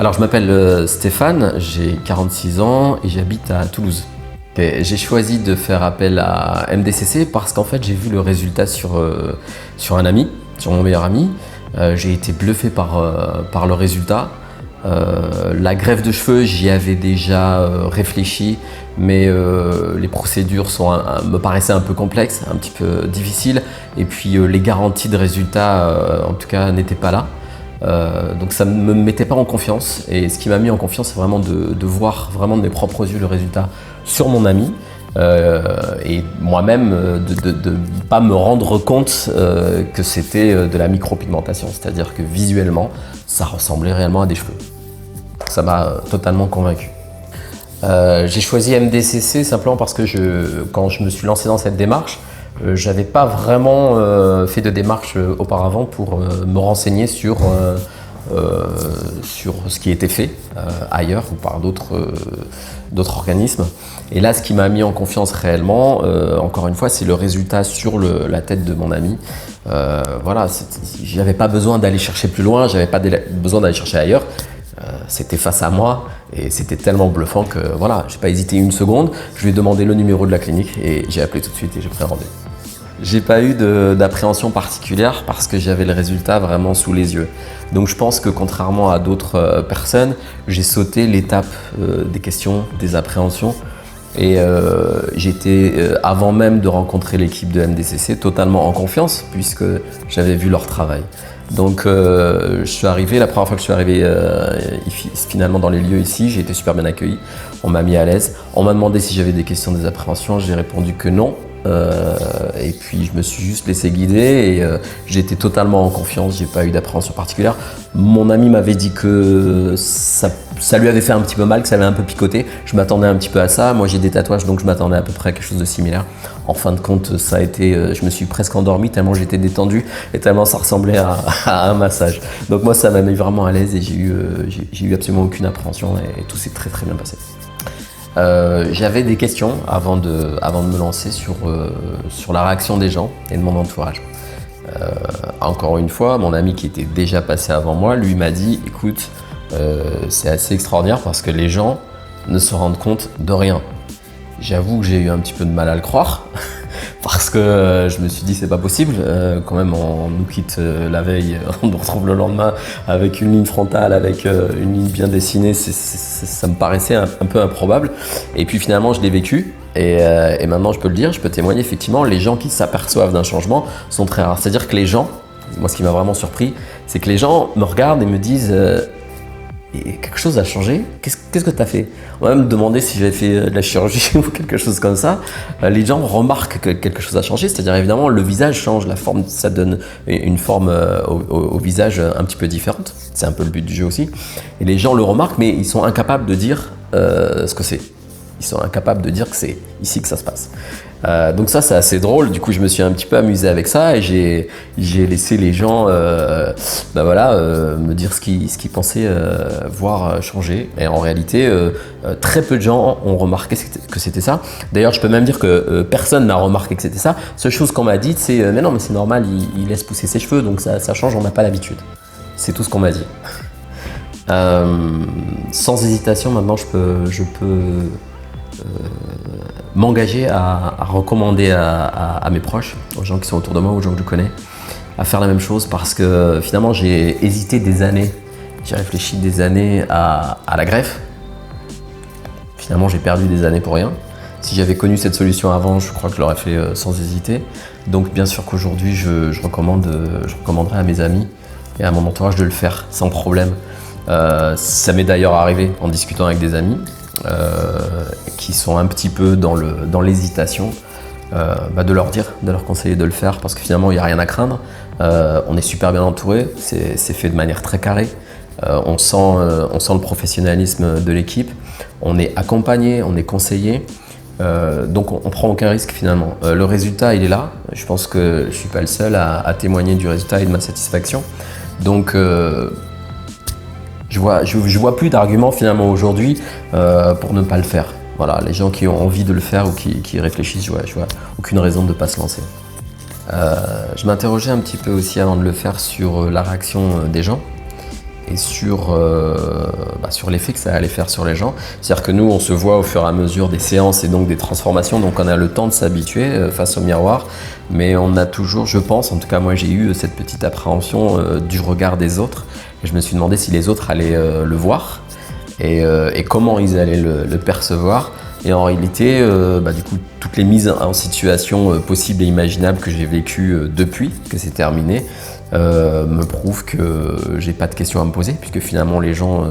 Alors je m'appelle Stéphane, j'ai 46 ans et j'habite à Toulouse. Et j'ai choisi de faire appel à MDCC parce qu'en fait j'ai vu le résultat sur un ami, sur mon meilleur ami. J'ai été bluffé par le résultat. La greffe de cheveux, j'y avais déjà réfléchi, mais les procédures me paraissaient un peu complexes, un petit peu difficiles. Et puis les garanties de résultats, en tout cas, n'étaient pas là. Donc ça ne me mettait pas en confiance. Et ce qui m'a mis en confiance, c'est vraiment de voir vraiment de mes propres yeux le résultat sur mon ami. Et moi-même de ne pas me rendre compte que c'était de la micropigmentation, c'est-à-dire que visuellement, ça ressemblait réellement à des cheveux. Ça m'a totalement convaincu. J'ai choisi MDCC simplement parce que quand je me suis lancé dans cette démarche, j'avais pas vraiment fait de démarche auparavant pour me renseigner sur ce qui était fait ailleurs ou par d'autres organismes. Et là, ce qui m'a mis en confiance réellement, encore une fois, c'est le résultat sur la tête de mon ami. Voilà, j'avais pas besoin d'aller chercher plus loin, j'avais pas besoin d'aller chercher ailleurs. C'était face à moi et c'était tellement bluffant que voilà, j'ai pas hésité une seconde. Je lui ai demandé le numéro de la clinique et j'ai appelé tout de suite et j'ai pris un rendez-vous. J'ai pas eu d'appréhension particulière parce que j'avais le résultat vraiment sous les yeux. Donc je pense que contrairement à d'autres personnes, j'ai sauté l'étape des questions, des appréhensions. Et j'étais, avant même de rencontrer l'équipe de MDCC, totalement en confiance puisque j'avais vu leur travail. Donc je suis arrivé, la première fois que je suis arrivé finalement dans les lieux ici, j'ai été super bien accueilli, on m'a mis à l'aise. On m'a demandé si j'avais des questions, des appréhensions, j'ai répondu que non. Et puis je me suis juste laissé guider et j'ai été totalement en confiance, j'ai pas eu d'appréhension particulière. Mon ami m'avait dit que ça lui avait fait un petit peu mal, que ça avait un peu picoté. Je m'attendais un petit peu à ça. Moi j'ai des tatouages donc je m'attendais à peu près à quelque chose de similaire. En fin de compte, ça a été, je me suis presque endormi tellement j'étais détendu et tellement ça ressemblait à un massage. Donc moi ça m'a mis vraiment à l'aise et j'ai eu absolument aucune appréhension et tout s'est très très bien passé. J'avais des questions avant de me lancer sur la réaction des gens et de mon entourage. Encore une fois, mon ami qui était déjà passé avant moi, lui m'a dit « Écoute, c'est assez extraordinaire parce que les gens ne se rendent compte de rien. » J'avoue que j'ai eu un petit peu de mal à le croire parce que je me suis dit c'est pas possible, quand même on nous quitte la veille, on nous retrouve le lendemain avec une ligne frontale, avec une ligne bien dessinée, ça me paraissait un peu improbable. Et puis finalement je l'ai vécu et maintenant je peux le dire, je peux témoigner effectivement, les gens qui s'aperçoivent d'un changement sont très rares. C'est-à-dire que les gens, moi ce qui m'a vraiment surpris, c'est que les gens me regardent et me disent et quelque chose a changé. Qu'est-ce que tu as fait? On m'a même demandé si j'avais fait de la chirurgie ou quelque chose comme ça. Les gens remarquent que quelque chose a changé, c'est-à-dire évidemment le visage change, la forme, ça donne une forme au visage un petit peu différente. C'est un peu le but du jeu aussi. Et les gens le remarquent, mais ils sont incapables de dire ce que c'est. Ils sont incapables de dire que c'est ici que ça se passe. Donc ça c'est assez drôle, du coup je me suis un petit peu amusé avec ça et j'ai laissé les gens me dire ce qu'ils pensaient voir changer. Et en réalité, très peu de gens ont remarqué que c'était ça. D'ailleurs je peux même dire que personne n'a remarqué que c'était ça. Seule chose qu'on m'a dit c'est mais non mais c'est normal, il laisse pousser ses cheveux donc ça change, on n'a pas l'habitude. C'est tout ce qu'on m'a dit. Sans hésitation maintenant je peux m'engager à recommander à mes proches, aux gens qui sont autour de moi, aux gens que je connais, à faire la même chose parce que finalement j'ai hésité des années, j'ai réfléchi des années à la greffe. Finalement j'ai perdu des années pour rien. Si j'avais connu cette solution avant, je crois que je l'aurais fait sans hésiter. Donc bien sûr qu'aujourd'hui je recommanderais à mes amis et à mon entourage de le faire sans problème. Ça m'est d'ailleurs arrivé en discutant avec des amis qui sont un petit peu dans l'hésitation, de leur dire, de leur conseiller de le faire parce que finalement il n'y a rien à craindre. On est super bien entouré, c'est fait de manière très carrée. On sent le professionnalisme de l'équipe, on est accompagné, on est conseillé. Donc on prend aucun risque finalement. Le résultat il est là, je pense que je ne suis pas le seul à témoigner du résultat et de ma satisfaction. Donc je vois plus d'arguments finalement aujourd'hui pour ne pas le faire. Voilà, les gens qui ont envie de le faire ou qui réfléchissent, je vois aucune raison de ne pas se lancer. Je m'interrogeais un petit peu aussi avant de le faire sur la réaction des gens. et sur l'effet que ça allait faire sur les gens. C'est-à-dire que nous, on se voit au fur et à mesure des séances et donc des transformations, donc on a le temps de s'habituer face au miroir, mais on a toujours, je pense, en tout cas moi j'ai eu cette petite appréhension du regard des autres, et je me suis demandé si les autres allaient le voir, et comment ils allaient le percevoir. Et en réalité, du coup, toutes les mises en situation possibles et imaginables que j'ai vécues depuis que c'est terminé me prouvent que j'ai pas de questions à me poser, puisque finalement les gens,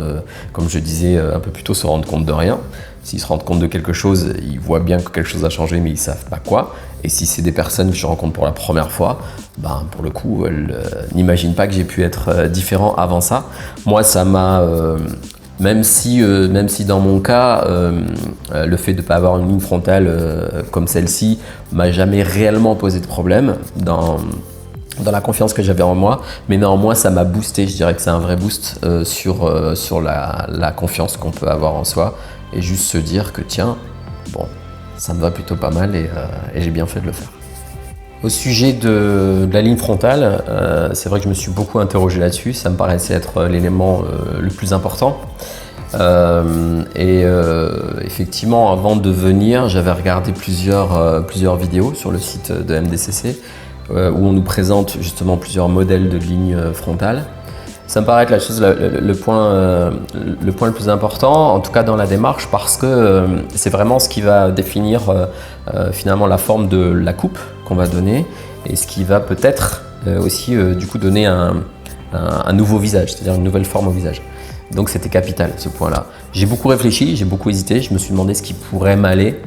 comme je disais un peu plus tôt, se rendent compte de rien. S'ils se rendent compte de quelque chose, ils voient bien que quelque chose a changé, mais ils savent pas quoi. Et si c'est des personnes que je rencontre pour la première fois, pour le coup, elles n'imaginent pas que j'ai pu être différent avant ça. Moi, ça m'a... Même si dans mon cas, le fait de ne pas avoir une ligne frontale comme celle-ci m'a jamais réellement posé de problème dans la confiance que j'avais en moi, mais néanmoins ça m'a boosté, je dirais que c'est un vrai boost sur la confiance qu'on peut avoir en soi, et juste se dire que tiens, bon, ça me va plutôt pas mal, et j'ai bien fait de le faire. Au sujet de la ligne frontale, c'est vrai que je me suis beaucoup interrogé là-dessus, ça me paraissait être l'élément le plus important. Effectivement, avant de venir, j'avais regardé plusieurs vidéos sur le site de MDCC où on nous présente justement plusieurs modèles de ligne frontale. Ça me paraît être le point le plus important, en tout cas dans la démarche, parce que c'est vraiment ce qui va définir finalement la forme de la coupe qu'on va donner, et ce qui va peut-être aussi du coup donner un nouveau visage, c'est-à-dire une nouvelle forme au visage. Donc c'était capital, ce point-là. J'ai beaucoup réfléchi, j'ai beaucoup hésité, je me suis demandé ce qui pourrait m'aller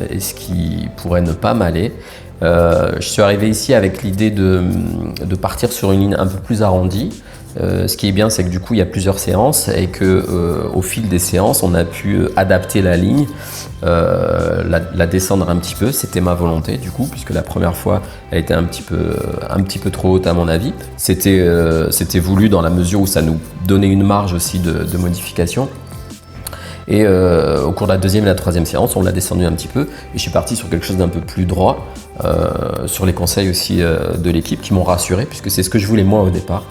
et ce qui pourrait ne pas m'aller. Je suis arrivé ici avec l'idée de partir sur une ligne un peu plus arrondie. Ce qui est bien, c'est que du coup, il y a plusieurs séances, et qu'au fil des séances, on a pu adapter la ligne, la descendre un petit peu. C'était ma volonté du coup, puisque la première fois, elle était un petit peu trop haute à mon avis. C'était voulu dans la mesure où ça nous donnait une marge aussi de modification. Et au cours de la deuxième et la troisième séance, on l'a descendu un petit peu, et je suis parti sur quelque chose d'un peu plus droit, sur les conseils aussi de l'équipe qui m'ont rassuré, puisque c'est ce que je voulais moi au départ.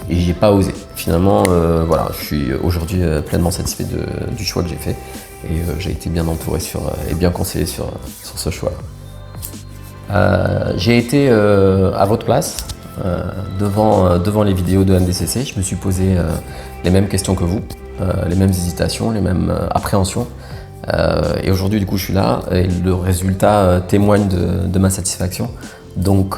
Et j'ai pas osé. Finalement, voilà, je suis aujourd'hui pleinement satisfait du choix que j'ai fait, et j'ai été bien entouré et bien conseillé sur ce choix. J'ai été à votre place, devant les vidéos de MDCC. Je me suis posé les mêmes questions que vous, les mêmes hésitations, les mêmes appréhensions. Et aujourd'hui, du coup, je suis là, et le résultat témoigne de ma satisfaction. Donc,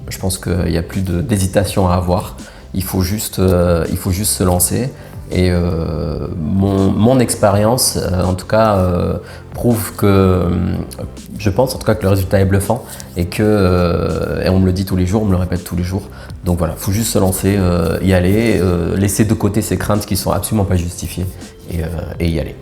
je pense qu'il n'y a plus d'hésitation à avoir. Il faut juste se lancer. Et mon expérience, en tout cas, prouve que, je pense en tout cas que le résultat est bluffant, et on me le dit tous les jours, on me le répète tous les jours. Donc voilà, il faut juste se lancer, y aller, laisser de côté ces craintes qui sont absolument pas justifiées, et y aller.